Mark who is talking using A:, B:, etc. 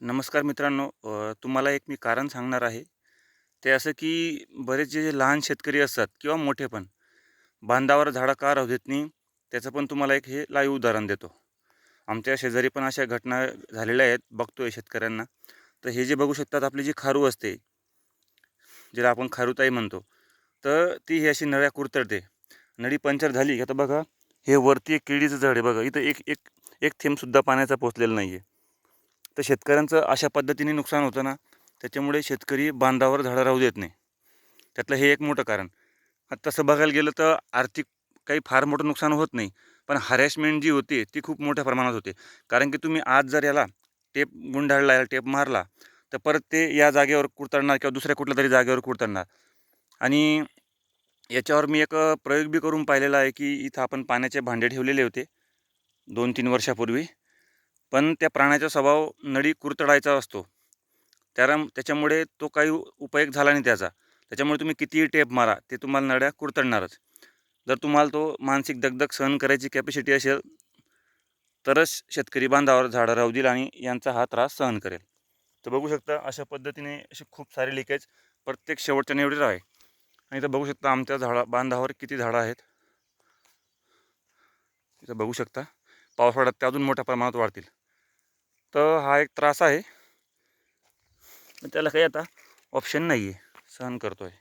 A: नमस्कार मित्रांनो. तुम्हाला एक मी कारण सांगणार आहे. ते असं की बरेच जे लहान शेतकरी असतात किंवा मोठे पण, बांधावर झाडं का राहू देत नाही, त्याचं पण तुम्हाला एक हे लाईव्ह उदाहरण देतो. आमच्या शेजारी पण अशा घटना झालेल्या आहेत, बघतोय शेतकऱ्यांना. तर हे जे बघू शकतात आपली जी खारू असते, ज्याला आपण खारुताई म्हणतो, तर ती ही अशी नळ्या कुरतडते. नळी पंक्चर झाली का तर बघा, हे वरती एक केळीचं झाड आहे बघा, इथं एक एक एक थेंबसुद्धा पाण्याचा पोचलेला नाही आहे. तर शेतकऱ्यांचं अशा पद्धतीने नुकसान होतं ना, त्याच्यामुळे शेतकरी बांधावर झाडं राहू देत नाही. त्यातलं हे एक मोठं कारण. तसं बघायला गेलं तर आर्थिक काही फार मोठं नुकसान होत नाही. पण हॅरॅसमेंट जी होते ती खूप मोठ्या प्रमाणात होते. कारण की तुम्ही आज जर याला टेप गुंडाळला, याला टेप मारला, तर परत ते या जागेवर कुरतडणार किंवा दुसऱ्या कुठल्यातरी जागेवर कुरतडणार. आणि याच्यावर मी एक प्रयोग बी करून पाहिलेला आहे, की इथं आपण पाण्याचे भांडे ठेवलेले होते 2-3 वर्षापूर्वी. पण त्या प्राण्याचा स्वभाव नळी कुरतडायचा असतो. त्याच्यामुळे तो काही उपयोग झाला नाही त्याचा. त्याच्यामुळे तुम्ही कितीही टेप मारा, ते तुम्हाला नळ्या कुरतडणारच. जर तुम्हाला तो मानसिक दगदग सहन करायची कॅपॅसिटी असेल, तरच शेतकरी बांधावर झाडं राहू देईल आणि यांचा हा त्रास सहन करेल. तर बघू शकता अशा पद्धतीने असे खूप सारे लिकेज प्रत्येक शेवटच्या निवडीला आहे. आणि इथं बघू शकता आमच्या बांधावर किती झाडं आहेत. इथं बघू शकता पावसाळ्यात ते अजून मोठ्या प्रमाणात वाढतील. तर हा एक त्रास आहे. पण त्याला काही आता ऑप्शन नाही आहे, सहन करतो आहे.